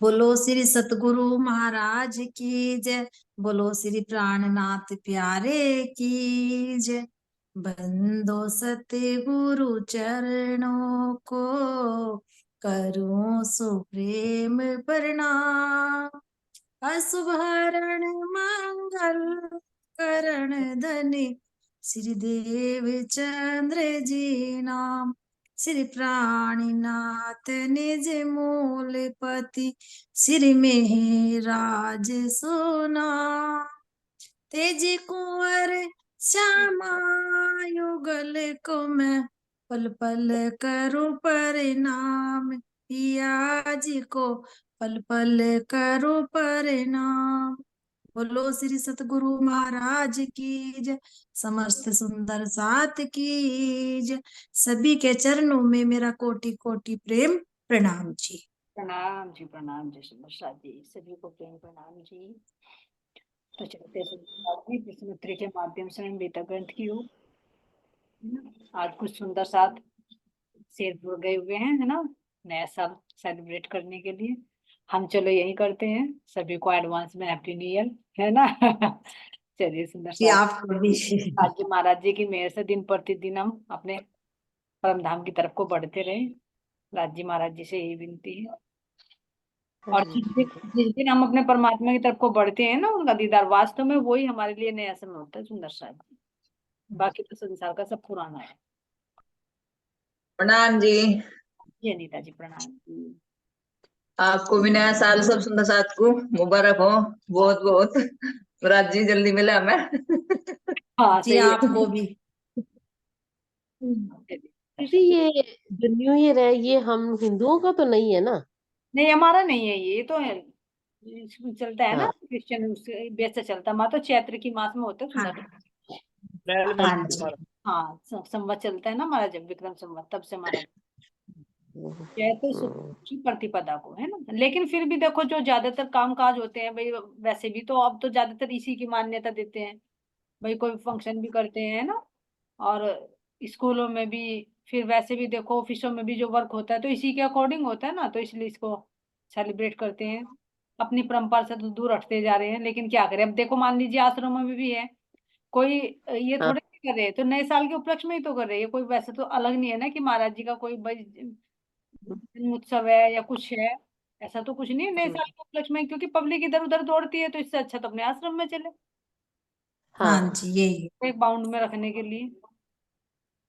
बोलो श्री सतगुरु महाराज की जय। बोलो श्री प्राणनाथ प्यारे की जय। बंदो सतगुरु चरणों को करूं सुप्रेम प्रणाम। अशुभ हरण मंगल करण धनि श्री देव चंद्र जी नाम। श्री प्राणीनाथ निज मूलपति श्री मेहराज सोना। तेजी कुंवर श्यामा युगल को मैं पल पल करूं प्रणाम। पिया जी को पल पल करूं प्रणाम। बोलो श्री सतगुरु महाराज की जय। समस्त सुंदर साथ की जय। सभी के चरणों में मेरा कोटि कोटि प्रेम प्रणाम जी। प्रणाम जी सुमर्शा जी, सभी को प्रेम प्रणाम जी। तो चलते प्रश्नोत्तरी के माध्यम से हम गीता ग्रंथ की ओर आज कुछ सुंदर साथ शेरपुर गए हुए हैं, है ना, नया साल सेलिब्रेट करने के लिए। हम चलो यही करते हैं, सभी को एडवांस में हैप्पी न्यू ईयर, है ना। चलिए सुंदर कि साथ आपको भी आज महाराज जी की मेहर से दिन प्रतिदिन हम अपने परम धाम की तरफ को बढ़ते रहे। राज जी महाराज जी से यही विनती है। और जिस दिन हम अपने परमात्मा की तरफ को बढ़ते हैं ना, उनका दीदार वास्तव में वही हमारे लिए नया समय होता है सुंदर सा। बाकी तो संसार का सब पुराना है। प्रणाम जी। जी अनीता जी प्रणाम जी। आपको भी नया साल सब सुंदर साथ को मुबारक हो। बहुत बहुत राज जी जल्दी मिले हमें। हाँ जी सही है। आपको भी। दीदी ये जो न्यू ईयर है ये हम हिंदुओं का तो नहीं है ना? नहीं हमारा नहीं है, ये तो है इसमें चलता है ना, हाँ क्रिश्चियन उसके बेस से चलता है। माँ तो चैत्र की मास में होता है हाँ सुंदर। हाँ जी। हाँ संवत चलता है ना हमारा, जब विक्रम संवत, तब से हमारा चैत्र शुक्ल की प्रतिपदा को, है ना। लेकिन फिर भी देखो, जो ज्यादातर काम काज होते हैं भाई, वैसे भी तो अब तो ज्यादातर इसी की मान्यता देते हैं भाई। कोई फंक्शन भी करते हैं ना, और स्कूलों में भी, फिर वैसे भी देखो ऑफिसों में भी जो वर्क होता है तो इसी के अकॉर्डिंग होता है ना, तो इसलिए इसको सेलिब्रेट करते हैं। अपनी परंपरा से तो दूर हटते जा रहे हैं, लेकिन क्या करें। अब देखो मान लीजिए आश्रमों में भी है कोई, ये हाँ थोड़े नहीं कर रहे, तो नए साल के उपलक्ष्य में ही तो कर रहे हैं। कोई वैसे तो अलग नहीं है ना कि महाराज जी का कोई भाई जन्म उत्सव है या कुछ है। ऐसा तो कुछ नहीं है नए साल के उपलक्ष्य में, क्योंकि पब्लिक इधर उधर दौड़ती है, तो इससे अच्छा तो अपने आश्रम में चले, हाँ हाँ जी यही। एक बाउंड में रखने के लिए।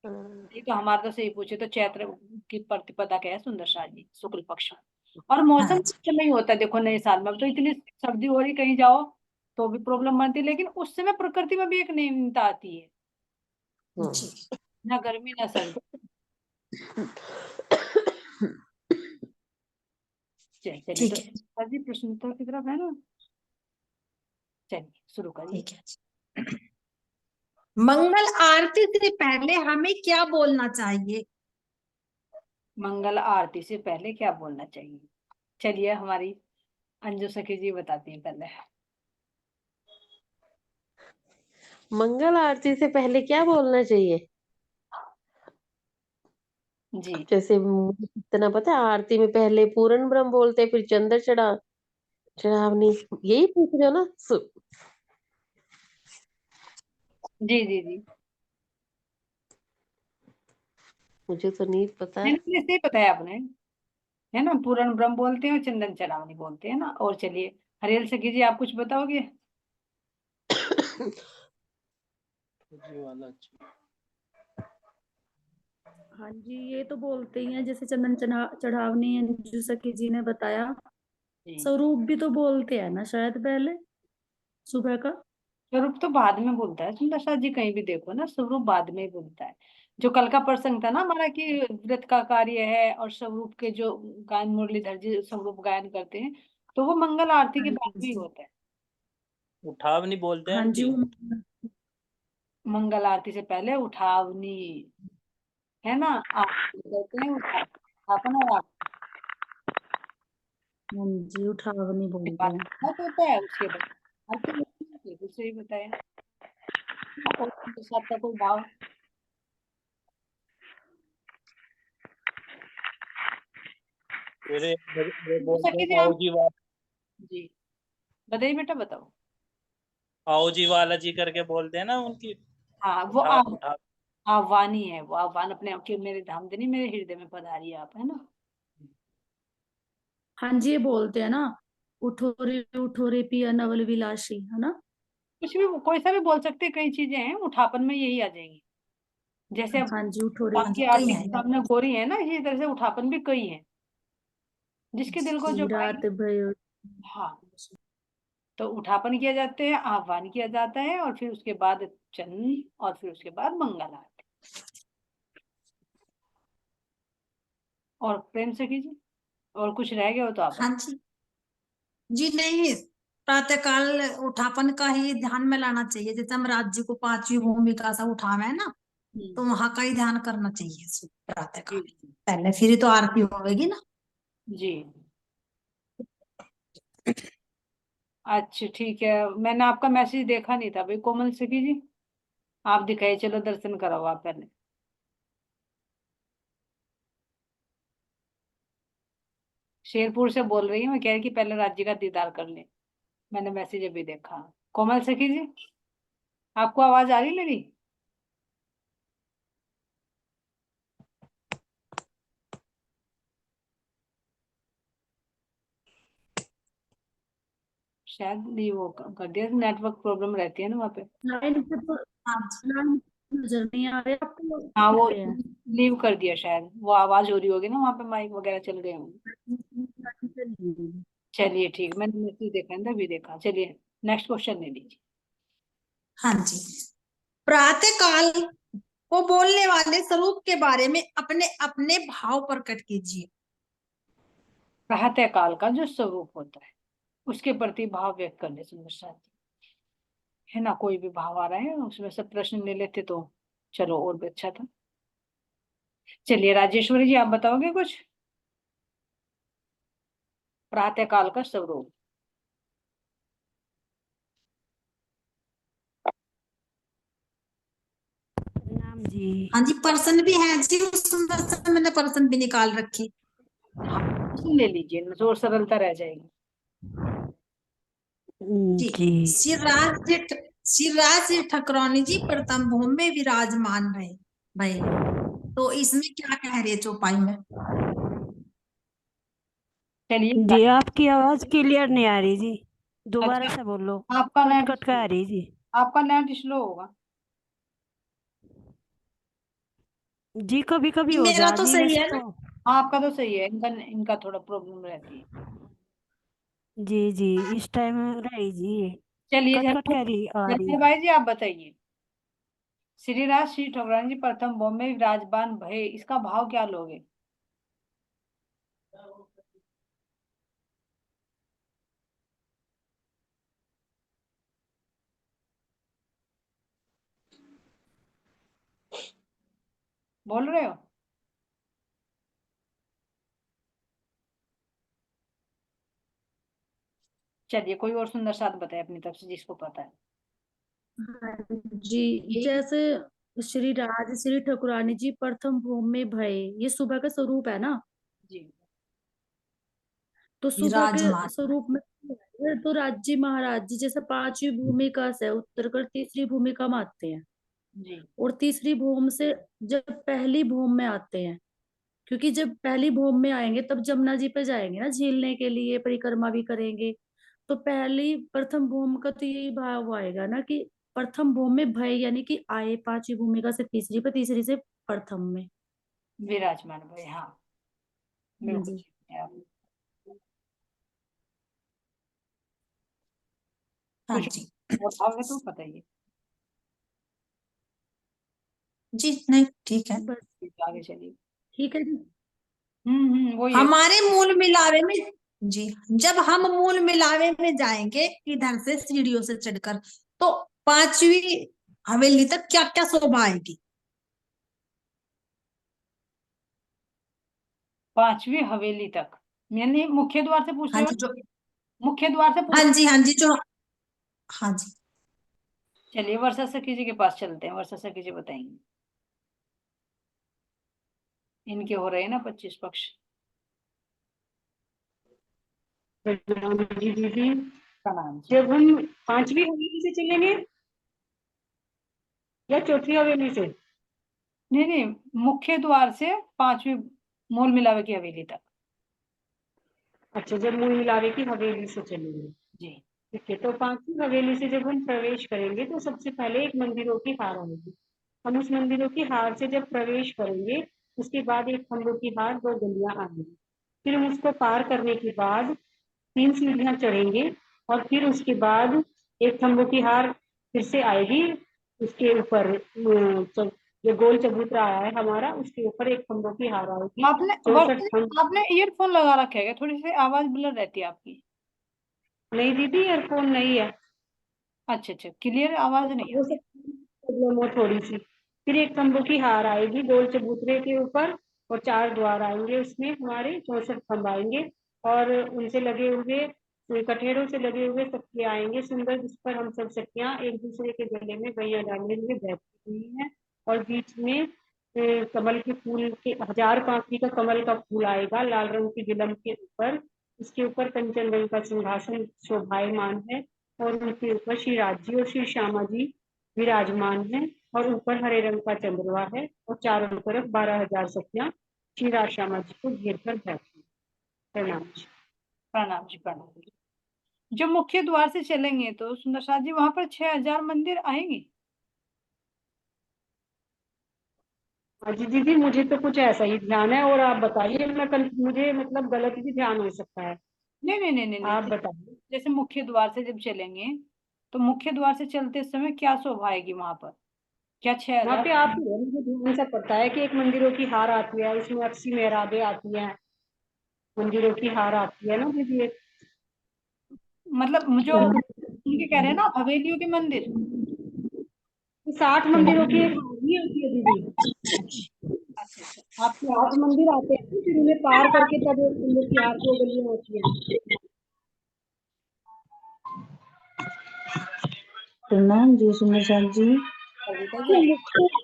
हाँ, नहीं तो हमारे तो सही पूछे तो चैत्र की प्रतिपदा क्या है सुंदर शाह जी, शुक्ल पक्ष में। और मौसम हाँ उस समय ही होता है देखो नए साल में। अब तो इतनी सर्दी हो रही, कहीं जाओ तो भी प्रॉब्लम बनती है, लेकिन उस समय प्रकृति में भी एक नवीनता आती है, जी। ना गर्मी ना सर्दी। चलिए ठीक तो है शाह जी प्रश्न उत्तर की तरफ है ना, चलिए शुरू करिए। ठीक है। मंगल आरती से पहले हमें क्या बोलना चाहिए? मंगल आरती से पहले क्या बोलना चाहिए? चलिए हमारी अंजू सखी जी बताती हैं पहले। मंगल आरती से पहले क्या बोलना चाहिए? जी जैसे मुझे इतना पता है, आरती में पहले पूर्ण ब्रह्म बोलते हैं, फिर चंद्र चढ़ावनी, यही पूछ रहे हो ना? जी जी जी। मुझे तो नहीं पता नहीं है। नहीं, सही बताया आपने, है ना। पूर्ण ब्रह्म बोलते हैं और चंदन चढ़ावनी बोलते हैं ना। और चलिए हरियल सखी जी आप कुछ बताओगे? हाँ जी, ये तो बोलते ही हैं, जैसे चंदन चढ़ावनी अंजू सखी जी ने बताया। जी स्वरूप भी तो बोलते हैं ना शायद पहले, सुबह का। स्वरूप तो बाद में बोलता है सुंदर शाह जी, कहीं भी देखो ना स्वरूप बाद में ही बोलता है। जो कल का प्रसंग था ना हमारा कि व्रत का कार्य है, और स्वरूप के जो गायन मुरलीधर जी स्वरूप गायन करते हैं, तो वो मंगल आरती के हाँ बाद भी जी। होता है। उठावनी बोलते हैं हाँ जी आंटी। मंगल आरती से पहले उठावनी, है ना, आप कहते हैं उठापन और आप हाँ जी, उठावनी के बोलते बाद हैं। बहुत होता है, उसके बाद आरती होती है, बिल्कुल सही बताया। और उनके साथ का कोई भाव? फिर ये बोलते सखी हैं जी आओ आप जी वाला, जी बताइए बेटा, बताओ। आओ जी वाला जी करके बोलते हैं ना उनकी। हाँ वो उठा आह्वानी है, वो आह्वान अपने आप की, मेरे धामधनी मेरे हृदय में पधारी आप, है ना। हाँ जी, ये बोलते हैं ना, उठो रे पिया नवल विलासी, है ना। कुछ भी कोई सा भी बोल सकते हैं, कई चीजें हैं, उठापन में यही आ जाएंगी। जैसे अब हाँ जी, उठो रे। हाँ जी आपकी कई आरती है के सामने गोरी है ना, इसी तरह से उठापन भी कई है, जिसके दिल को जो भाई। रात भयो। हाँ, तो उठापन किया जाते हैं, आह्वान किया जाता है, और फिर उसके बाद चंद, और फिर उसके बाद मंगल आरती। और प्रेम से कीजिए, और कुछ रह गया हो तो आप हाँ जी जी नहीं, प्रातःकाल उठापन का ही ध्यान में लाना चाहिए। जैसे हम राज्य को पांचवी भूमिका से उठावे है ना, तो वहां का ही ध्यान करना चाहिए प्रातःकाल जी पहले, फिर ही तो आरती होगी ना। जी। अच्छा ठीक है, मैंने आपका मैसेज देखा नहीं था भाई, कोमल सखी जी आप दिखाइए, चलो दर्शन कराओ आप पहले। शेरपुर से बोल रही हूँ, मैं कह रही कि पहले राज्य का दीदार कर ले। मैंने मैसेज अभी देखा। कोमल सखी जी आपको आवाज आ रही मेरी? शायद नहीं, वो कर दिया, नेटवर्क प्रॉब्लम रहती है ना वहाँ पे। लाइन पे तो हाँ जी लाइन नजर नहीं आ रहा आपको हाँ वो पे है। लीव कर दिया शायद, वो आवाज हो रही होगी ना वहाँ पे, माइक वगैरह चल रहे होंगे। लाइन पे नहीं है। चलिए ठीक, मैंने मैसेज देखा है ना, अभी देखा। चलिए नेक्स्ट क्वेश्चन ले लीजिए। हाँ जी। प्रातःकाल को बोलने वाले स्वरूप के बारे में अपने अपने भाव प्रकट कीजिए। प्रातः काल का जो स्वरूप होता है उसके प्रति भाव व्यक्त करने से दर्शाती है ना। कोई भी भाव आ रहा है उसमें से प्रश्न ले लेते तो चलो और भी अच्छा था। चलिए राजेश्वरी जी आप बताओगे कुछ, प्रातः काल का स्वरूप। नाम जी। हाँ जी, पर्सन भी है जी उसमें से, मैंने पर्सन भी निकाल रखी। हाँ प्रश्न ले लीजिए, और सरलता रह जाएगी। जी, जी। शिवराज ठाकुरानी जी प्रथम भूमि में विराजमान रहे भाई। तो इसमें क्या कह रही है चौपाई में? चलिए जी आपकी आवाज क्लियर नहीं आ रही जी, दोबारा अच्छा, से बोलो। आपका कट नेट कट कर आ रही जी। आपका नेट स्लो होगा। जी कभी कभी जी हो मेरा जा तो जी, सही वैसे है ना। तो। हाँ आपका तो सही है, इनका इनका थोड़ा प्रॉब्लम रहती है। जी जी इस टाइम रही जी, चलिए कट कट कर रही आ रही। जय भाई जी आप बताइए, श्री राज श्री ठाकुरानी जी प्रथम भूमि में विराजमान भय, इसका भाव क्या लोगे? बोल रहे हो? चलिए कोई और सुंदर साथ बताए अपनी तरफ से जिसको पता है। हाँ जी, जैसे श्री ठाकुरानी जी प्रथम भूमि में भय, ये सुबह का स्वरूप है ना। जी तो सुबह के विराजमान। स्वरूप में तो राज्य महाराज जी जैसे पांचवी भूमिका से उत्तरकर तीसरी भूमिका में आते हैं, जी और तीसरी भूमि से जब पहली भूमि में आते हैं, क्योंकि जब पहली भूमि में आएंगे तब जमुना जी पे जाएंगे ना झीलने के लिए, परिक्रमा भी करेंगे। तो पहली प्रथम भूमि का तो यही भाव आएगा ना कि प्रथम भूमि में भय, यानी कि आए पांचवी भूमिका से तीसरी पे, तीसरी से प्रथम में। विराजमान भाई, हाँ हाँ बिल्कुल जी। ठीक है आप। हाँ कुछ जी और भाव है तो बताइए। जी नहीं ठीक है। बस ठीक, आगे चलिए। ठीक है जी। वही है। हमारे मूल मिलावे में, जी, जब हम मूल मिलावे में जाएंगे इधर से सीढ़ियों से चढ़कर, तो पांचवी हवेली तक क्या क्या शोभा आएगी? पांचवी हवेली तक, यानी मुख्य द्वार से पूछ हाँ रहे हो? जी जो, मुख्य द्वार से पूछ। हाँ जी जो, हाँ जी चलिए वर्षा सखी जी के पास चलते हैं, वर्षा सखी जी बताएंगे। इनके हो रहे हैं ना 25 पक्ष। प्रणाम जी दीदी। प्रणाम जी। जब हम 5वीं हवेली से चलेंगे या चौथी हवेली से? नहीं नहीं, मुख्य द्वार से 5वीं मूल मिलावे की हवेली तक। अच्छा, जब मूल मिलावे की हवेली से चलेंगे। जी ठीक है, तो 5वीं हवेली से जब हम प्रवेश करेंगे तो सबसे पहले एक मंदिरों की हार आएगी। हम उस मंदिरों की हार से जब प्रवेश करेंगे उसके बाद एक खम्भों की हार, 2 गलियां आएंगी। फिर हम उसको पार करने के बाद 3 सीढ़ियां चढ़ेंगे और फिर उसके बाद एक खम्भों की हार फिर से आएगी। उसके ऊपर जो गोल चबूतरा आया है हमारा, उसके ऊपर एक खम्भों की हार आएगी। आपने 64 खम्भ। आपने ईयरफोन लगा रखे है क्या? थोड़ी सी आवाज ब्लर रहती है आपकी। नहीं दीदी, ईयरफोन नहीं है। अच्छा अच्छा, क्लियर आवाज नहीं वो आ रही। सब प्रॉब्लम हो थोड़ी सी। फिर एक खम्भों की हार आएगी गोल चबूतरे के ऊपर और 4 द्वार आएंगे, उसमें हमारे 64 खम्भ आएंगे और उनसे लगे हुए कठेरों से लगे हुए सखियां आएंगे सुंदर, जिस पर हम सब सखियां एक दूसरे के गले में गैया डाले हुए बैठी हुई हैं। और बीच में कमल के फूल के 1000 पांखी का कमल का फूल आएगा लाल रंग की गिलम के ऊपर। इसके ऊपर कंचन रंग का सिंहासन शोभायमान है और उनके ऊपर श्री राज जी और श्री श्यामा जी विराजमान है और ऊपर हरे रंग का चंद्रमा है और चारों तरफ 12,000 सखियां श्री राज श्यामा जी को घेर कर बैठी। प्रणाम जी। प्रणाम जी, प्रणाम जी। जो मुख्य द्वार से चलेंगे तो सुंदर साथ जी वहां पर 6000 मंदिर आएंगे। हाँ जी दीदी, मुझे तो कुछ ऐसा ही ध्यान है और आप बताइए, मुझे मतलब गलत भी ध्यान हो सकता है। नहीं नहीं नहीं नहीं आप नहीं, बताइए। जैसे मुख्य द्वार से जब चलेंगे तो मुख्य द्वार से चलते समय क्या शोभा आएगी वहां पर? क्या वहाँ 6000? पे आप मुझे ध्यान से पता है कि एक मंदिरों की हार आती है, उसमें 80 मेहराबें आती हैं। मंदिरों की हार आती है ना दीदी एक। मतलब जो उनके कह रहे हैं ना हवेलियों के मंदिर। 60 मंदिरों की एक हार नहीं होती है दीदी। अच्छा अच्छा, आपकी 60 आवाज। मंदिर आते हैं, फिर उन्हें पार करके तब एक मंदिर की हार, 2 गलियां होती हैं। प्रणाम जी सुंदर जी। कविता जी तो आप।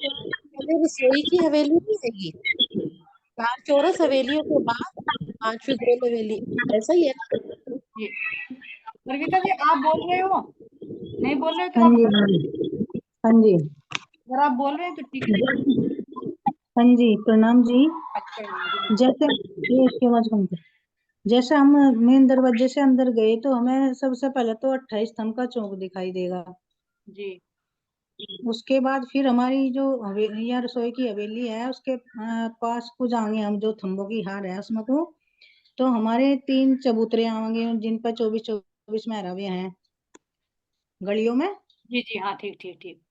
मुख्य रसोई की हवेली नहीं आएगी? 4 चौरस हवेलियों के बाद 5वीं गोल हवेली, ऐसा ही है ना? जी कविता जी आप बोल रहे हो? नहीं बोल रहे हो तो हाँ आप, जी, हाँ जी, हाँ जी, अगर आप बोल रहे हैं तो ठीक है। हाँ जी, प्रणाम जी। अच्छा जी। जैसे ये इसकी आवाज कम कर। जैसे हम मेन दरवाजे से अंदर गए तो हमें सबसे पहले तो 28 स्तंभ का चौक दिखाई देगा। जी उसके बाद फिर हमारी जो हवेली या रसोई की हवेली है उसके पास को जाएंगे हम, जो थंबों की हार है उसमें को, तो हमारे 3 चबूतरे आएंगे जिन पर 24-24 मेहराबें हैं गलियों में। जी जी, हाँ ठीक ठीक ठीक।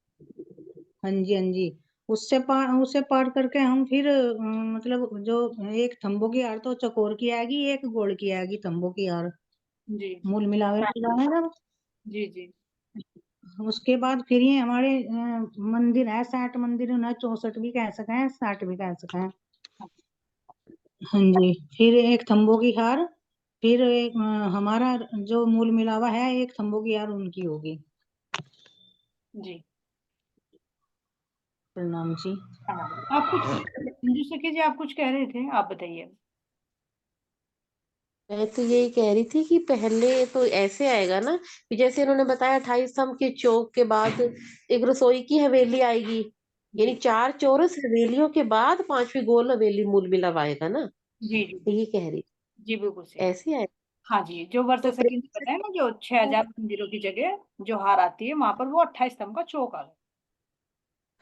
हाँ जी, हाँ जी। उससे पार करके हम फिर मतलब जो एक थंबों की हार तो चकोर की आएगी, एक गोल की आएगी थंबों की हार, जी मूल मिलावे की है ना। जी जी उसके बाद फिर ये हमारे मंदिर है 60 मंदिर, उन्हें 64 भी कह सके हैं, 60 भी कह सके हैं। हाँ जी, फिर एक थंबों की हार, फिर एक हमारा जो मूल मिलावा है एक थंबों की हार उनकी होगी। जी। प्रणाम जी। हाँ आप कुछ मंजू सखी जी आप कुछ कह रहे थे, आप बताइए। मैं तो यही कह रही थी कि पहले तो ऐसे आएगा ना कि जैसे इन्होंने बताया 28 स्तंभ के चौक के बाद एक रसोई की हवेली आएगी, यानी जी 4 चौरस हवेलियों के बाद 5वीं गोल हवेली मूल मिलाप आएगा ना। जी जी ये कह रही, जी बिल्कुल सही। ऐसे आएगा। हाँ जी, जो वर्षा तो सखी ने बताया ना, जो 6000 मंदिरों की जगह जो हार आती है वहां पर वो 28 स्तंभ का चौक आ गया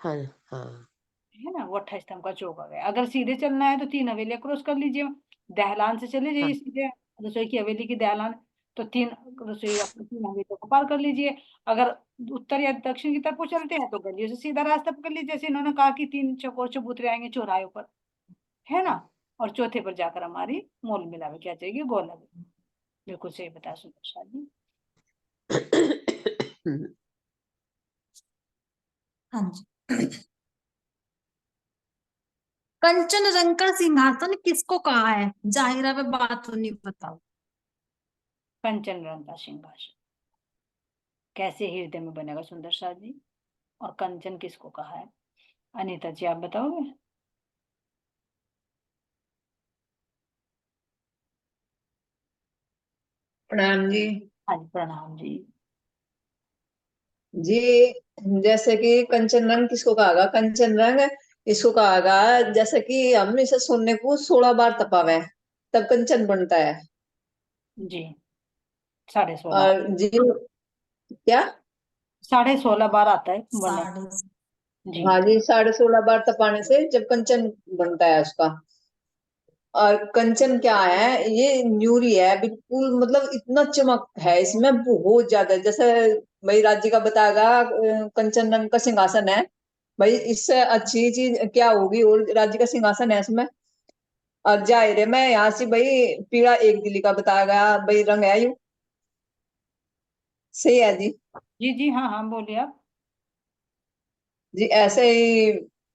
हाँ हाँ है ना। वो 28 स्तंभ का चौक आ गया। अगर सीधे चलना है तो 3 हवेलियां क्रॉस कर लीजिए, दहलान से चले हाँ जाइए सीधे रसोई की हवेली की दहलान, तो 3 रसोई अपनी 3 हवेलियों को पार कर लीजिए। अगर उत्तर या दक्षिण की तरफ को चलते हैं तो गलियों से सीधा रास्ता पकड़ लीजिए, जैसे इन्होंने कहा कि 3 चकोर चबूतरे आएंगे चौराहे पर, है ना। और चौथे पर जाकर हमारी मोल मिलावे क्या चाहिए, गोल हवेली। बिल्कुल सही बताया सुंदर शाह जी। हाँ जी। कंचन रंग का सिंहासन किसको कहा है? जाहिरा पे बात तो नहीं बताओ। कंचन रंग का सिंहासन कैसे हृदय में बनेगा सुंदर शाह जी? और कंचन किसको कहा है? अनीता जी आप बताओगे? प्रणाम जी। हाँ जी प्रणाम जी। जी जैसे कि कंचन रंग किसको कहागा? कंचन रंग इसको कहागा जैसे कि हम इसे सोने को 16 बार तपावे तब कंचन बनता है। जी 16.5 और जी क्या? 16.5 बार आता है बनने। साढ़े जी हाँ जी 16.5 बार तपाने से जब कंचन बनता है उसका। और कंचन क्या है? ये न्यूरी है बिल्कुल, मतलब इतना चमक है इसमें बहुत ज्यादा। जैसे भाई राज्य का बताएगा कंचन रंग का सिंहासन है। भाई इससे अच्छी चीज क्या होगी? और राज्य का सिंहासन है इसमें। और जाहिर है मैं यहाँ से भाई पीला एक दिल्ली का बताएगा भाई रंग है यू। सही है जी। जी जी हाँ हाँ बोलिए आप। जी ऐसे ही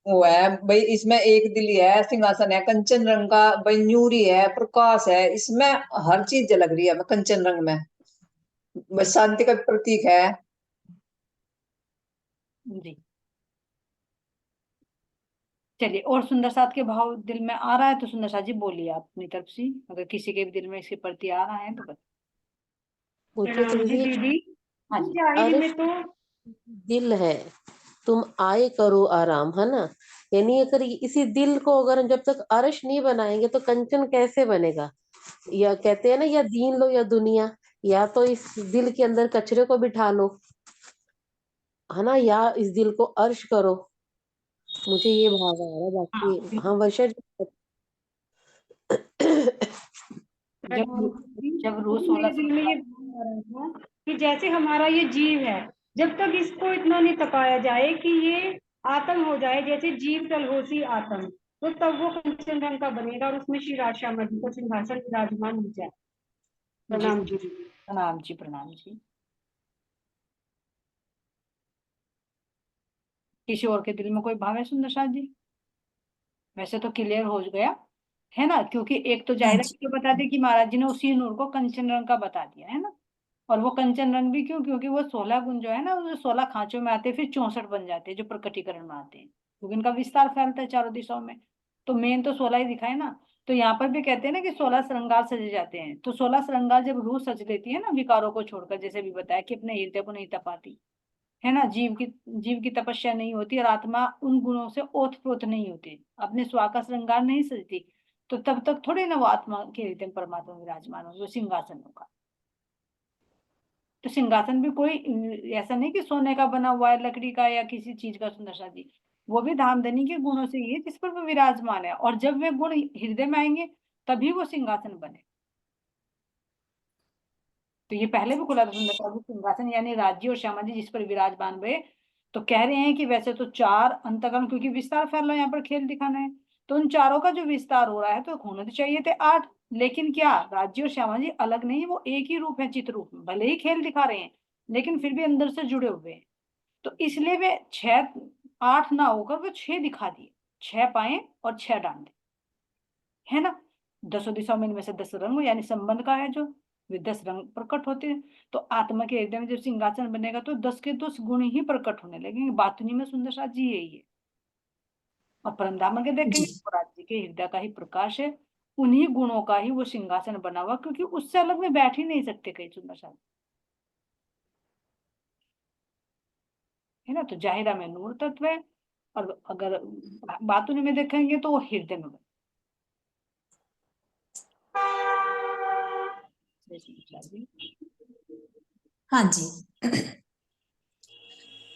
वो है भाई, इसमें एक दिल्ली है, सिंहासन है कंचन रंग का, भाई न्यूरी है, प्रकाश है इसमें। हर चीज झलक रही है कंचन रंग में। बस शांति का प्रतीक है। जी चलिए, और सुंदर साथ के भाव दिल में आ रहा है तो सुंदर साथ जी बोलिए आप अपनी तरफ से, अगर किसी के भी दिल में इसके प्रति आ रहा है तो बताइए। मुझे तो प्रणाम जी दीदी दीदी। हाँ जी जाहिर अर्श में तो दिल है, तुम आए करो आराम, है ना। यानी अगर इसी दिल को अगर जब तक अर्श नहीं बनाएंगे तो कंचन कैसे बनेगा। या कहते हैं ना, या दीन लो या दुनिया, या तो इस दिल के अंदर कचरे को बिठा लो, है ना, या इस दिल को अर्श करो। मुझे ये भाव आ रहा है, हाँ बाकी हाँ बिल्कुल। वर्षा जी। जब प्रणाम जी। जब रोज तो 16 मेरे दिल में ये श्रृंगार। भाव आ रहा था कि जैसे हमारा ये जीव है, जब तक इसको इतना नहीं तपाया जाए कि ये आत्म हो जाए, जैसे जीव तलहोसी आत्म, तो तब वो कंचन रंग का बनेगा और उसमें श्री राधा मधु का सिंहासन विराजमान हो जाए। जी प्रणाम जी। प्रणाम जी प्रणाम जी। किसी और के दिल में कोई भाव है सुंदर साथ जी? वैसे तो क्लियर हो गया है ना, क्योंकि एक तो हाँ जाहिर है जी। कि बता दें कि महाराज जी ने उसी नूर को कंचन रंग का बता दिया है ना। और वो कंचन रंग भी क्यों? क्योंकि वो 16 गुण जो है ना, वो 16 खांचों में आते हैं, फिर 64 बन जाते हैं जो प्रकटीकरण में आते हैं, क्योंकि इनका विस्तार फैलता है चारों दिशाओं में। तो मेन तो 16 ही दिखाए ना। तो यहाँ पर भी कहते हैं ना कि 16 श्रृंगार सजे जाते हैं, तो 16 श्रृंगार जब रूह सज लेती है ना विकारों को छोड़कर, जैसे भी बताया कि अपने हृदय को नहीं तपाती, है ना, जीव की तपस्या नहीं होती और आत्मा उन गुणों से ओत प्रोत नहीं होती, अपने स्वा का श्रृंगार नहीं सजती, तो तब तक थोड़ी ना वो आत्मा के हृदय में परमात्मा विराजमान होगी, वो सिंहासन होगा। तो सिंहासन भी कोई ऐसा नहीं कि सोने का बना हुआ है, लकड़ी का या किसी चीज का सुंदर सा जी। वो भी धामधनी के गुणों से ही है जिस पर वो विराजमान है, और जब वे गुण हृदय में आएंगे तभी वो सिंहासन बने। तो ये पहले भी खुला था सुंदर सा जी, सिंहासन यानी राज्य और श्यामा जी जिस पर विराजमान हुए। तो कह रहे हैं कि वैसे तो 4 अंतकरण, क्योंकि विस्तार फैल रहा है यहाँ पर खेल दिखाना है, तो उन चारों का जो विस्तार हो रहा है तो होने तो चाहिए थे 8। लेकिन क्या राज्य और श्यामा जी अलग नहीं, वो एक ही रूप है, चित्र रूप में भले ही खेल दिखा रहे हैं लेकिन फिर भी अंदर से जुड़े हुए हैं। तो इसलिए वे 6 8 ना होकर वो 6 दिखा दिए, 6 पाए और 6 डांडे, है ना। 10 दिशाओं में इनमें से 10 रंग यानी संबंध का है जो वे 10 रंग प्रकट होते हैं। तो आत्मा के हृदय में जब सिंहासन बनेगा तो 10 के 10 गुण ही प्रकट होने लगेंगे। बातुनी में सुंदर साथ जी यही है। और परमधाम के देखेंगे जी तो राज्य के हृदय का ही प्रकाश है, उन्हीं गुणों का ही वो सिंहासन बना हुआ, क्योंकि उससे अलग में बैठ ही नहीं सकते कई सुंदर साथ, है ना। तो जाहिरा में नूर तत्व है, और अगर बातुनी में देखेंगे तो वो हृदय में बना। हाँ जी।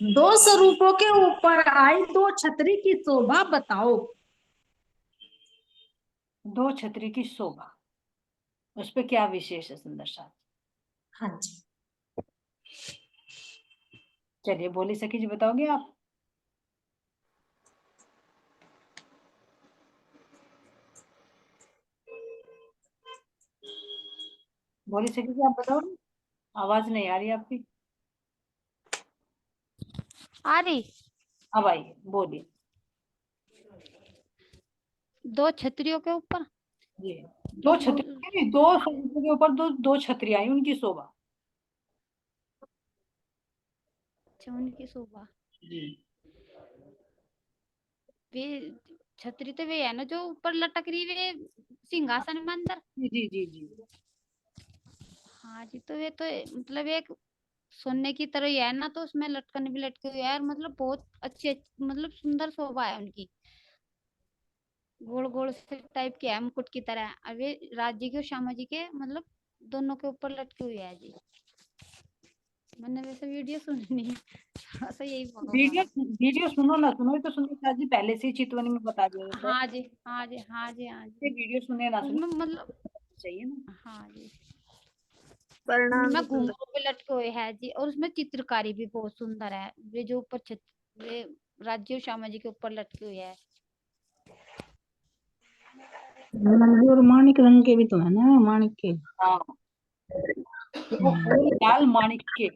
दो स्वरूपों के ऊपर आई दो छतरी की शोभा बताओ। दो छतरी की शोभा, उस पे क्या विशेष है सुंदर साथ? हाँ जी। चलिए बोली सखी जी बताओगे आप? बोली सखी जी आप बताओगे? आवाज नहीं आ रही आपकी। आ रही। अब आइए बोलिए। दो छतरियों के ऊपर जी दो दो, छतरी, दो समुद्र के ऊपर दो दो छतरी आई, उनकी शोभा। अच्छा उनकी शोभा। जी वे छतरी तो वे है ना जो ऊपर लटक रही वे सिंहासन में अंदर। जी जी जी जी। हाँ जी, तो ये तो मतलब एक सोने की तरह ही है ना, तो उसमें लटकन भी लटके हुए है, और मतलब बहुत मतलब सुंदर शोभा है उनकी, गोल गोल से टाइप के है, मुकुट की तरह। अब ये राज्य के और श्यामा जी के मतलब दोनों के ऊपर लटके हुए है जी। मैंने वैसे वीडियो सुनी नहीं, थोड़ा सा यही वीडियो होगा। वीडियो सुनो ना सुनो, तो सुंदर साथ जी पहले से ही चितवनी में बता दिया जाता है। हाँ जी, हाँ जी, हाँ जी, हाँ जी। वीडियो सुने ना सुने उसमें मतलब चाहिए ना। हाँ जी, प्रणाम उनमें जी सुंदर। घुंघरू भी लटके हुए है जी, और उसमें चित्रकारी भी बहुत सुंदर है। वे जो ऊपर वे राज्य और श्यामा जी के ऊपर लटके हुए है। और माणिक रंग के भी तो है ना, माणिक के। हाँ, वो फूल लाल माणिक के,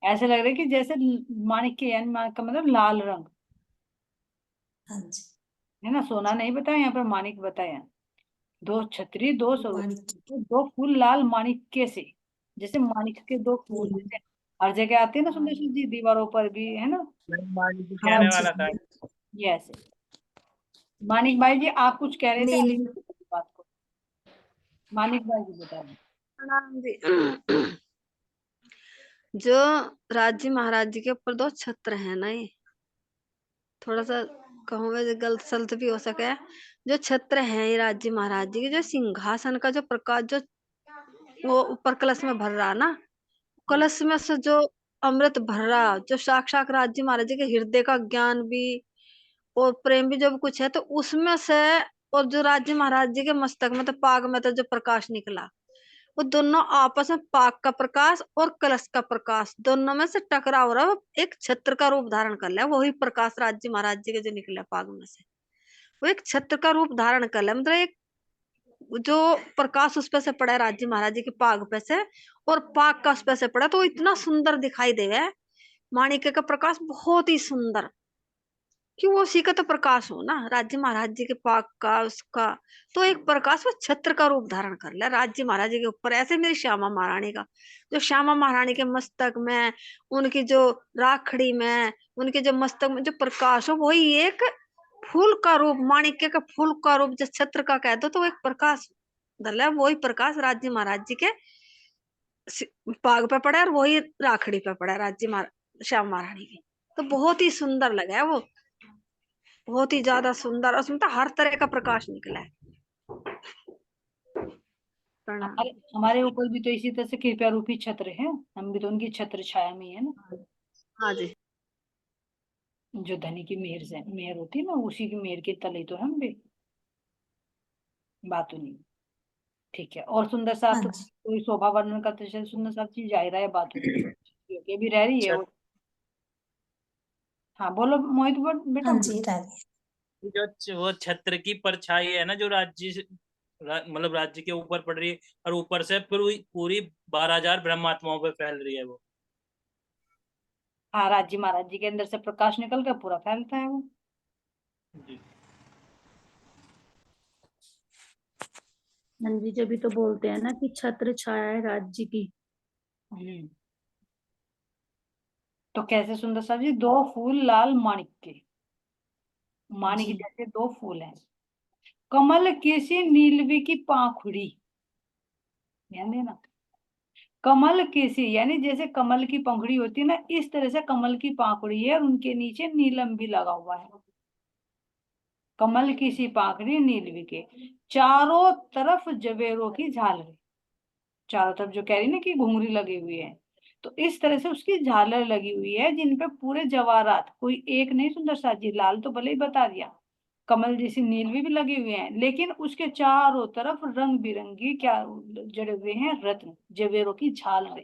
ऐसे लग रहा है कि जैसे माणिक के, यानी माणिक का मतलब लाल रंग हाँ जी, है ना। सोना नहीं बताया यहाँ पर, माणिक बताया। दो छतरी, दो स्वरूप, माणिक तो दो फूल लाल माणिक्य से, जैसे माणिक के दो फूल जैसे हर जगह आते हैं ना सुंदर जी, दीवारों पर भी है ना। माली जी हाँ कहने जी, वाला था। ये ऐसे। मानिक भाई जी आप कुछ कह रहे थे नीली बात को, मानिक भाई जी बता रहे। प्रणाम जी। जो राज्य महाराज जी के ऊपर दो छत्र है ना, ये थोड़ा सा कहूँगा जो गलत सलत भी हो सके। जो छत्र है ये राज्य महाराज जी के, जो सिंहासन का जो प्रकाश जो वो ऊपर कलश में भर रहा ना, कलश में से जो अमृत भर रहा, जो साक्षात राज्य महाराज जी के हृदय का ज्ञान भी और प्रेम भी जब कुछ है, तो उसमें से और जो राज्य महाराज जी के मस्तक में तो पाग में तो जो प्रकाश निकला, वो दोनों आपस में पाग का प्रकाश और कलश का प्रकाश दोनों में से टकराव हो रहा है, एक छत्र का रूप धारण कर लिया। वही प्रकाश राज्य महाराज जी के जो निकला पाग में से, वो एक छत्र का रूप धारण कर लिया। मतलब एक जो प्रकाश उस पे से पड़ा है राज्य महाराज जी के पाग पे से, और पाग का उस पे से पड़ा, तो वो इतना सुंदर दिखाई देगा। माणिक्य का प्रकाश बहुत ही सुंदर, कि वो उसी का तो प्रकाश हो ना, राज्य महाराज जी के पाक का उसका। तो एक प्रकाश वो छत्र का रूप धारण कर लिया राज्य महाराज जी के ऊपर। ऐसे मेरी श्यामा महारानी का, जो श्यामा महारानी के मस्तक में, उनकी जो राखड़ी में, उनके जो मस्तक में जो प्रकाश हो, वही एक फूल का रूप, माणिक्य का फूल का रूप जो छत्र का कह दो, तो एक प्रकाश धरला। वही प्रकाश राज्य महाराज जी के पाग पे पड़ा है, और वही राखड़ी पे पड़ा है राज्य श्यामा महारानी की। तो बहुत ही सुंदर लगा है वो, बहुत ही ज्यादा सुंदर। उसमें तो हर तरह का प्रकाश निकला है। प्रणाम। हमारे ऊपर भी तो इसी तरह से कृपया रूपी छत्र है, हम भी तो उनकी छत्र छाया में है ना। हाँ जी, जो धनी की मेहर से मेहर होती है ना, उसी की मेहर के तले तो हम भी। बात नहीं ठीक है। और सुंदर हाँ साथ जी, कोई शोभा वर्णन करते चले, सुंदर साथ चीज जाहिर है बात ये भी रह रही है वो। हाँ बोलो मोहित, बेटा। हाँ जी, राधे। जो वो छत्र की परछाई है ना, जो मतलब राज्य के ऊपर पड़ रही है, और ऊपर से पूरी पूरी 12,000 ब्रह्मात्माओं पे फैल रही है वो। हाँ, राज्य महाराज जी के अंदर से प्रकाश निकल कर पूरा फैलता है वो। जी। हाँ जी, जब भी तो बोलते हैं ना कि छत्र छाया है राज्य की। तो कैसे सुंदर साहब जी, दो फूल लाल माणिक के, माणिक जी, जैसे दो फूल हैं, कमल केसी नीलवी की पाखुड़ी, ध्यान देना। कमल केसी यानी जैसे कमल की पंखुड़ी होती है ना, इस तरह से कमल की पाखुड़ी है, और उनके नीचे नीलम भी लगा हुआ है। कमल की सी पाखड़ी नीलवी के, चारों तरफ जवेरों की झालर, चारों तरफ जो कह रही ना कि घुंघरी लगी हुई है, तो इस तरह से उसकी झालर लगी हुई है, जिन पे पूरे जवाहरात, कोई एक नहीं सुंदर सा जी, लाल तो भले ही बता दिया, कमल जैसी नीलवी भी लगी हुई है, लेकिन उसके चारों तरफ रंग बिरंगी क्या जड़े हुए हैं, रत्न जवेरों की झालरें।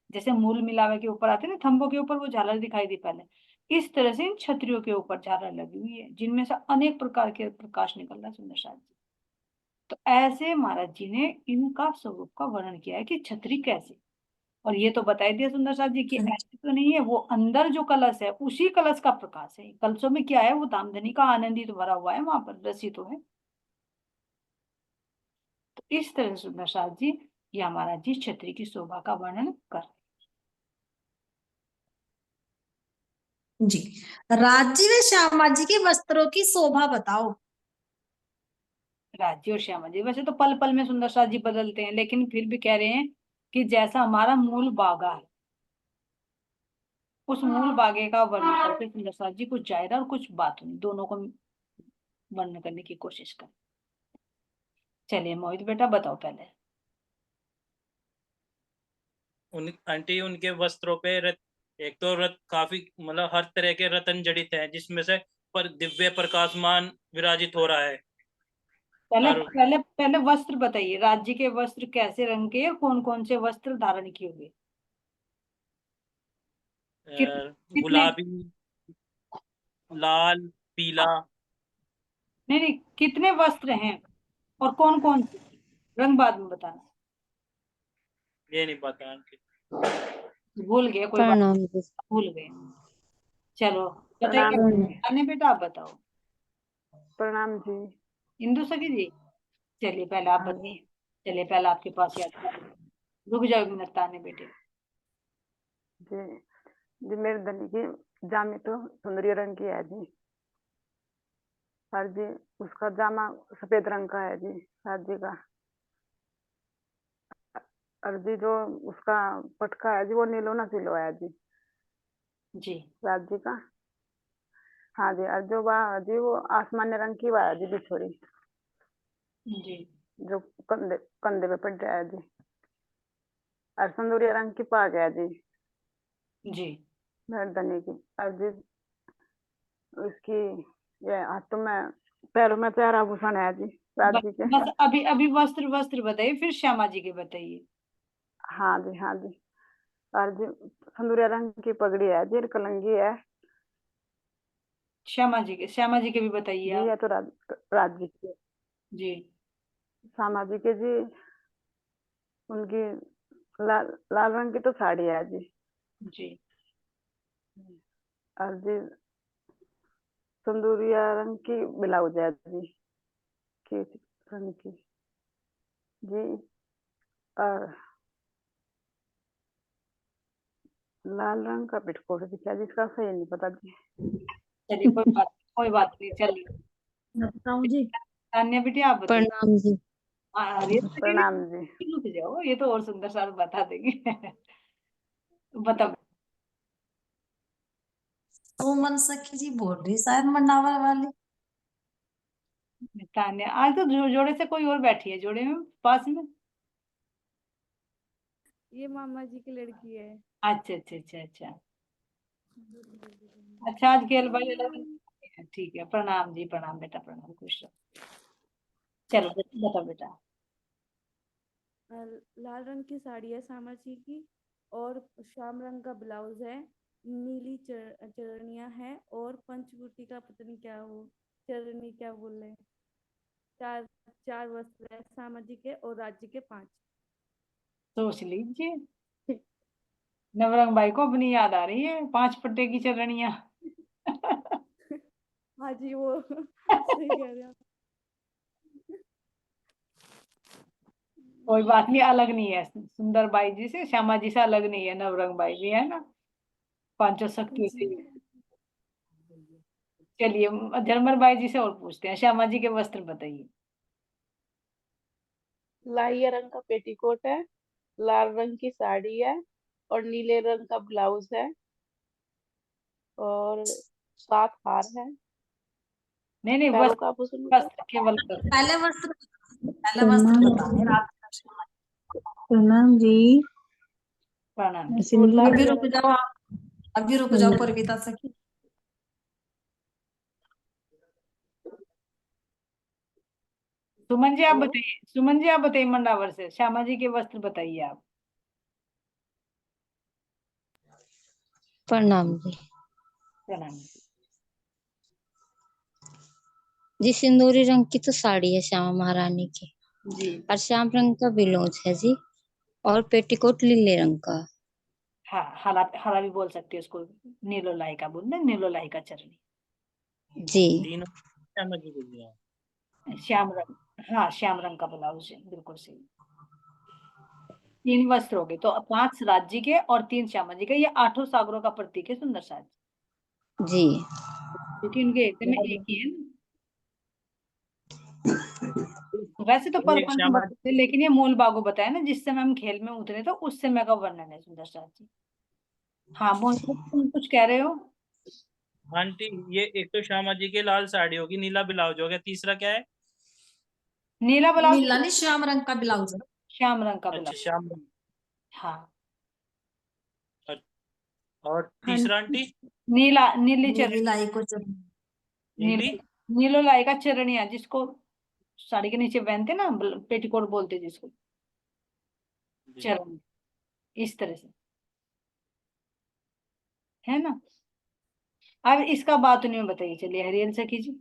जैसे मूल मिलावे के ऊपर आते ना थंबों के ऊपर, वो झालर दिखाई दी पहले, इस तरह से इन छतरियों के ऊपर झालर लगी हुई है, जिनमें से अनेक प्रकार के प्रकाश निकल रहा है सुंदर साथ जी। तो ऐसे महाराज जी ने इनका स्वरूप का वर्णन किया है कि छतरी कैसे। और ये तो बताई दिया सुंदर साथ जी कि हाँ ऐसे तो नहीं है, वो अंदर जो कलश है उसी कलश का प्रकाश है। कलशों में क्या है, वो धामधनी का आनंद ही तो भरा हुआ है, वहां पर रसी तो है। तो इस तरह से सुंदर साथ जी ये हमारा जी छतरी की शोभा का वर्णन कर। जी, राज्य में श्यामा जी के वस्त्रों की शोभा बताओ। राज्य और श्यामा जी वैसे तो पल पल में सुंदर साथ जी बदलते हैं, लेकिन फिर भी कह रहे हैं कि जैसा हमारा मूल बागा है, उस मूल बागे का वर्णन करके सुंदरसाज जी कुछ जायरा और कुछ बातूनी दोनों को वर्णन करने की कोशिश करें। चलिए मोहित बेटा बताओ पहले। आंटी उनके वस्त्रों पे एक तो काफी मतलब हर तरह के रत्न जड़ित हैं, जिसमें से पर दिव्य प्रकाशमान विराजित हो रहा है। पहले वस्त्र बताइए, राज्य के वस्त्र कैसे रंग के, कौन कौन से वस्त्र धारण किए हुए? गुलाबी, लाल, पीला। नहीं, कितने वस्त्र हैं और कौन कौन से? रंग बाद में बताना। ये नहीं पता आंटी। भूल गए, कोई बात नहीं, भूल गए। चलो बताइए अन्य बेटा, आप बताओ। प्रणाम जी। इंदु सखी जी, चलिए पहले आप बताइए। चलिए पहले आपके पास याद, रुक जाओ एक मिनट ताने बेटे। जी जी, मेरे धनी की जामे तो सुंदरी रंग की है जी। सर जी उसका जामा सफेद रंग का है जी सर जी का। और जी जो उसका पटका है जी वो नीलोना सिलो है जी। जी राज जी का। हाँ जी, और जो जी वो आसमानी रंग की है जी बिछोड़ी जी, जो कंधे कंधे पे पड़ रहा है जी। और संदूरी रंग की पाग है जी जी मेरे धनी की। और जी उसकी ये हाथों में पैरों में प्यारा आभूषण है जी राज जी के। बस अभी वस्त्र बताइए, फिर श्यामा जी के बताइए। हाँ जी हाँ जी। और जी संदूरिया रंग की पगड़ी है जी, कलंगी है। श्यामा जी के भी बताइए जी ये तो राज जी के। जी। श्यामा जी के जी उनकी लाल रंग की तो साड़ी है जी। जी और जी संदूरिया रंग की ब्लाउज है जी की रंग की जी। और लाल रंग का पेटीकोट दिखा जिसका सही नहीं पता जी। चलिए कोई बात नहीं, चलिए बताऊं जी। तान्या बेटी आप बताइए। प्रणाम जी। अरे प्रणाम जी। रुक जाओ, ये तो और सुंदर सा बता देंगे। बताओ। सुमन सखी जी बोल रही शायद मनावर वाली। तान्या आज तो जोड़े से कोई और बैठी है जोड़े में पास में। ये मामा जी की लड़की है। अच्छा अच्छा अच्छा अच्छा अच्छा, आज खेल भाई ठीक है। प्रणाम जी, प्रणाम बेटा, प्रणाम, खुश रहो। चलो बताओ बेटा। लाल रंग की साड़ी है श्यामा जी की, और श्याम रंग का ब्लाउज है, नीली चरनियां है, और पंचवटी का पता नहीं क्या हो, चरनी क्या बोल रहे हैं। चार चार वस्त्र है श्यामा जी के, और राज्य के 5। सोच लीजिए, नवरंग भाई को अपनी याद आ रही है 5 पट्टे की चरणियां। हाँ जी वो सही कह रहे हैं। कोई बात नहीं, अलग नहीं है सुंदर बाई जी से, श्यामा जी से अलग नहीं है नवरंग भाई भी, है ना, पांचों शक्तियों से। चलिए जरमर बाई जी से और पूछते हैं, श्यामा जी के वस्त्र बताइए। लाइया रंग का पेटीकोट है, लाल रंग की साड़ी है, और नीले रंग का ब्लाउज है, और 7 हार है। नहीं पैरों का आभूषण वस्त्र केवल पहले वस्त्र बताने रात। प्रणाम जी। प्रणाम। अभी रुक जाओ आप, अभी रुक जाओ परविता सखी। सुमन जी आप बताइए, सुमन जी आप बताइए मंडावर से, श्यामा जी के वस्त्र बताइए आप। प्रणाम जी। प्रणाम जी सिंदूरी रंग की तो साड़ी है श्यामा महारानी की, जी, और श्याम रंग का ब्लाउज है जी, और पेटीकोट नीले रंग का। हाँ, हरा हरा भी बोल सकते हैं उसको, नीलो लाई का बोलते हैं, नीलो लाई का चरनी। जी तीनों श्यामा जी को दिया। श्याम रंग, हाँ श्याम रंग का ब्लाउज है, बिल्कुल सही। 3 वस्त्र हो गए, तो 5 राज्य के और 3 श्यामा जी के, ये 8 सागरों का प्रतीक है सुंदर साज, जी। क्योंकि उनके हिस्से में एक ही है ना। वैसे तो पल एक पल में श्यामा बदलते, लेकिन ये मूल बागो बताया ना, जिस समय हम खेल में उतरे तो उस समय का वर्णन है सुंदर साथ जी। हाँ बोल, तुम कुछ कह रहे हो? आंटी, ये एक तो श्यामा जी की लाल साड़ी होगी, नीला ब्लाउज हो गया, तीसरा क्या है? नीला ब्लाउज, नीला नहीं, श्याम रंग का ब्लाउज है। श्याम रंग का अच्छा, ब्लाउज। श्याम। हाँ, और हाँ तीसरा आंटी? नीला, नीली नीली चरण, लाई को नीली। नीलो लाई का चरणिया, जिसको साड़ी के नीचे पहनते ना, पेटीकोट बोलते जिसको, जी। चरण, इस तरह से, है ना। अब इसका बात नहीं बताइए, चलिए हरियल सखी जी।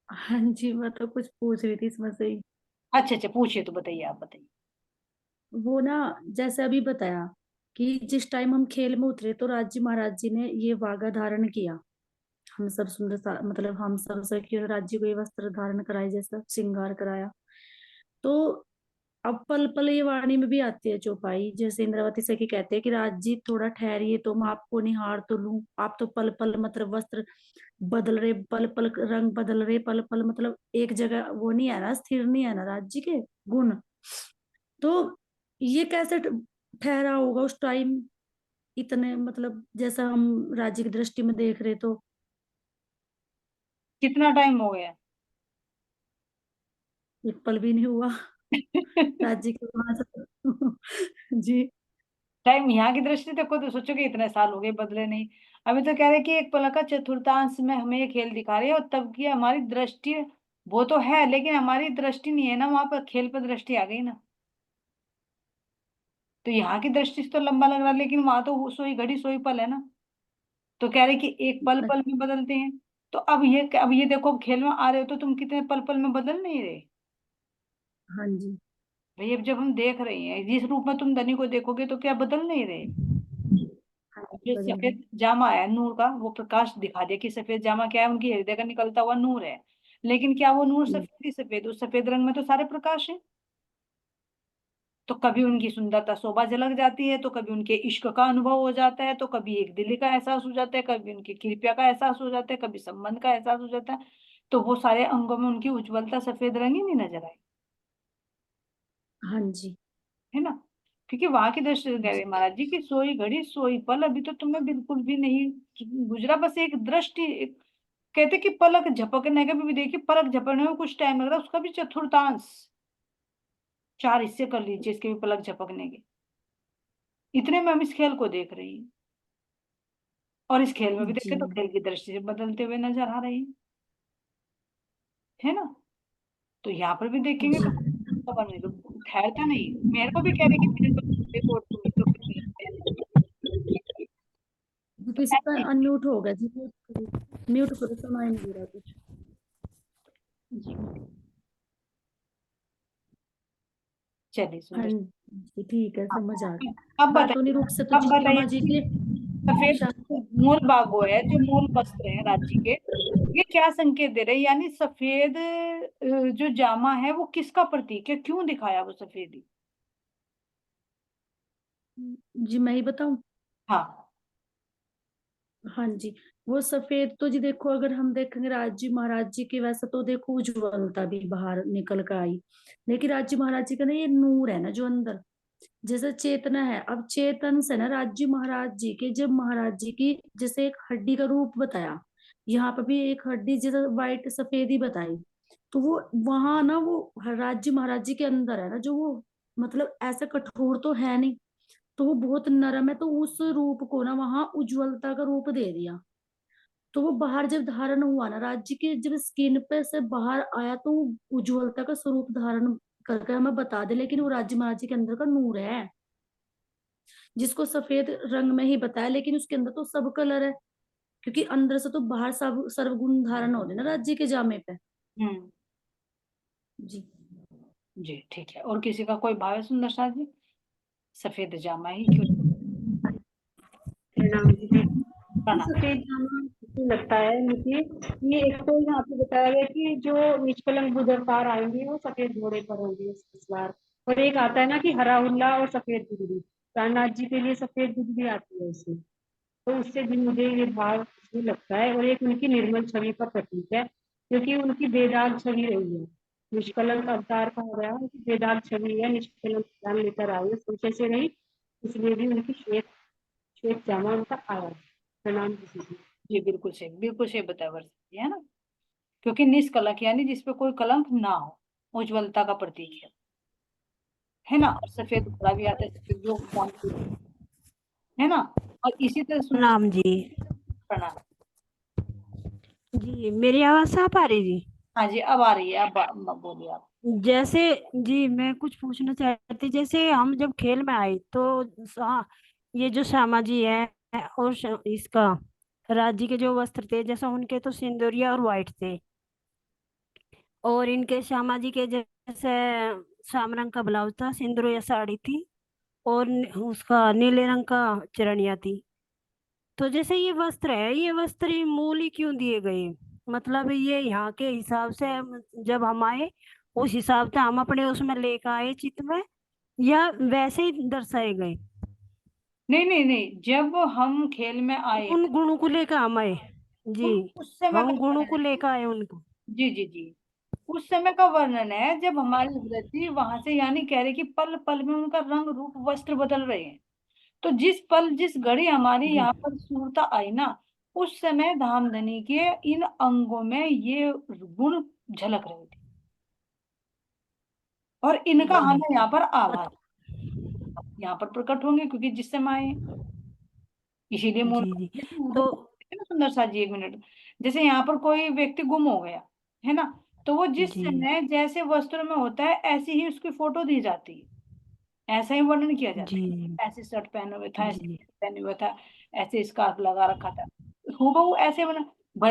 हाँ जी, मैं तो कुछ पूछ रही थी इसमें से ही। अच्छा अच्छा, पूछिए, तो बताइए, आप बताइए। वो ना, जैसे अभी बताया कि जिस टाइम हम खेल में उतरे तो राज्य महाराज जी ने ये वागा धारण किया। हम सब सुंदर मतलब हम सब सखी राज्य को ये वस्त्र धारण कराए, जैसा श्रृंगार कराया। तो अब पल पल ये वाणी में भी आती है चौपाई, जैसे इंद्रावती सखी कहते हैं कि राज जी थोड़ा ठहरिए, तो मैं आपको निहार तो लूं। आप तो पल पल मतलब वस्त्र बदल रहे, पल पल रंग बदल रहे, पल पल मतलब एक जगह वो नहीं है ना, स्थिर नहीं है ना राज्य जी के गुण। तो ये कैसे ठहरा होगा उस टाइम, इतने मतलब जैसा हम राज्य की दृष्टि में देख रहे तो। कितना टाइम हो गया? एक पल भी नहीं हुआ राज्य के वहां से जी। टाइम यहाँ की दृष्टि देखो तो सोचो कि इतने साल हो गए, बदले नहीं। अभी तो कह रहे कि एक पल का चतुर्थांश में हमें ये खेल दिखा रही है, और तब की हमारी दृष्टि वो तो है, लेकिन हमारी दृष्टि नहीं है ना, वहां पर खेल पर दृष्टि आ गई ना। तो यहाँ की दृष्टि से तो लंबा लग रहा है, लेकिन वहां तो सोई घड़ी सोई पल है ना। तो कह रहे कि एक पल पल में बदलते हैं। तो अब ये देखो, खेल में आ रहे हो तो तुम कितने पल पल में बदल नहीं रहे हाँ जी। भाई। अब जब हम देख रहे हैं जिस रूप में तुम धनी को देखोगे तो क्या बदल नहीं रहे? हाँ अब जी, जो बदल सफेद जामा है नूर का, वो प्रकाश दिखा दिया कि सफेद जामा क्या है, उनकी हृदय का निकलता हुआ नूर है। लेकिन क्या वो नूर गए। सफेद ही सफेद? उस सफेद रंग में तो सारे प्रकाश है। तो कभी उनकी सुंदरता शोभा झलक जाती है, तो कभी उनके इश्क का अनुभव हो जाता है, तो कभी एक दिल का एहसास हो जाता है, कभी उनकी कृपया का एहसास हो जाता है, कभी संबंध का एहसास हो जाता है। तो वो सारे अंगों में उनकी उज्ज्वलता सफेद रंग ही नहीं नजर आई, हाँ जी। है ना। क्योंकि वहां की दृष्टि से कह रहे जी। महाराज जी की सोई घड़ी सोई पल अभी तो तुम्हें बिल्कुल भी नहीं गुजरा, बस एक दृष्टि कहते कि पलक झपकने का भी देखिए, पलक झपकने में कुछ टाइम लग रहा है, उसका भी चतुर्थांश, 4 हिस्से कर लीजिए इसके भी पलक झपकने के। इतने में हम इस खेल को देख रही हैं, और इस खेल में भी जी। देखे तो खेल की दृष्टि से बदलते हुए नजर आ रही है ना। तो यहाँ पर भी देखेंगे जी। तो खबर नहीं, तो ठहरता नहीं। मेरे को भी कह रहे कि मेरे को देखो और तुम तो कुछ नहीं कहते। किसी का अनम्यूट हो गया जी, म्यूट करो, सुनाई नहीं दे रहा कुछ। जी, चलिए हाँ सुंदर। जी, ठीक है, समझ आ गया। अब बातोनी बताइए, रूप से तो अब जी बताइए, श्यामा जी के सफेद शा- मूल बागो है, जो मूल वस्त्र है राज्य के, ये क्या संकेत दे रहे हैं? यानी सफेद जो जामा है वो किसका प्रतीक है? क्यों दिखाया वो सफेदी? जी मैं ही बताऊं। हाँ, हाँ जी, वो सफेद तो जी देखो, अगर हम देखेंगे राज जी महाराज जी की, वैसे तो देखो उज्ज्वलता भी बाहर निकल कर आई, लेकिन राज जी महाराज जी का ना ये नूर है ना जो अंदर, जैसे चेतना है। अब चेतन से ना राज जी महाराज जी के, जब महाराज जी की जैसे एक हड्डी का रूप बताया, यहाँ पर भी एक हड्डी जैसे वाइट सफेदी बताई, तो वो वहां ना वो राज जी महाराज जी के अंदर है ना, जो वो मतलब ऐसा कठोर तो है नहीं, तो वो बहुत नरम है, तो उस रूप को ना वहां उज्ज्वलता का रूप दे दिया। तो वो बाहर जब धारण हुआ ना राज्य के, जब स्किन पे से बाहर आया, तो वो उज्ज्वलता का स्वरूप धारण करके हमें बता दे, लेकिन वो राज्य महाराज जी के अंदर का नूर है, जिसको सफेद रंग में ही बताया, लेकिन उसके अंदर तो सब कलर है, क्योंकि अंदर से तो बाहर सब सर्वगुण धारण हो रहे ना राज्य के जामे पे। हम्म, जी। जी ठीक है। और किसी का कोई भाव है सुंदर साथ जी? सफेद जामा ही क्यों? प्रणाम जी। प्रणाम। सफेद जामा मुझे लगता है मुझे, ये एक तो यहाँ पे बताया गया कि जो निष्कलंक बुधर पार आएंगे वो सफेद घोड़े पर होंगे इस बार। और एक आता है ना कि हरा उल्ला और सफेद गुदड़ी, प्राणनाथ जी के लिए सफेद गुदड़ी आती है उसमें। तो उससे भी मुझे ये भाव भी लगता है। और एक उनकी निर्मल छवि का प्रतीक है, क्योंकि उनकी बेदाग छवि रही है। निष्कलंक अवतार कहा गया है, वेदांत छवि है, निष्कलंक ज्ञान लेकर आई है, संशय से रही, इसलिए भी उनकी श्वेत जामा उनका आया। प्रणाम किसी जी। जी बिल्कुल सही बताया वर्षा, है ना, क्योंकि निष्कलंक यानी जिसपे कोई कलंक ना हो, उज्ज्वलता का प्रतीक है ना। और सफेद घोड़ा भी आता है, सफेद जो है ना। और इसी तरह प्रणाम जी। प्रणाम जी मेरी आवाज साफ आ रही जी? हाँ जी अब आ रही है, अब बोलिए आप। जैसे जी मैं कुछ पूछना चाहती, जैसे हम जब खेल में आए तो ये जो श्यामा जी है और इसका राज्य के जो वस्त्र थे, जैसा उनके तो सिंदूरिया और व्हाइट थे, और इनके श्यामा जी के जैसे श्याम रंग का ब्लाउज था, सिंदूरिया साड़ी थी, और उसका नीले रंग का चरनिया थी। तो जैसे ये वस्त्र है, ये वस्त्र ये मूल ही क्यों दिए गए? मतलब ये यहाँ के हिसाब से जब हम आए उस हिसाब से हम अपने उसमें लेकर आए चित्त में, या वैसे ही दर्शाए गए? नहीं, जब हम खेल में आए उन गुणों को लेकर हम आए जी, उस समय हम का गुणों वर्णन को लेकर आए उनको। जी उस समय का वर्णन है जब हमारी वृत्ति वहां से, यानी कह रहे कि पल पल में उनका रंग रूप वस्त्र बदल रहे हैं। तो जिस पल जिस घड़ी हमारी यहाँ पर सूरता आई ना, उस समय धामधनी के इन अंगों में ये गुण झलक रहे थे, और इनका हमें यहाँ पर आभार यहाँ पर प्रकट होंगे, क्योंकि जिस समय आए, इसीलिए मूल जी तो तो ना सुंदर सा जी, एक मिनट, जैसे यहाँ पर कोई व्यक्ति गुम हो गया है ना, तो वो जिस जी समय जैसे वस्त्र में होता है ऐसी ही उसकी फोटो दी जाती है, ऐसा ही वर्णन किया जाता जी है, ऐसे शर्ट पहने हुए था, ऐसे जी पहने हुए था, ऐसे स्कार्फ लगा रखा था, हूबहू ऐसे बना।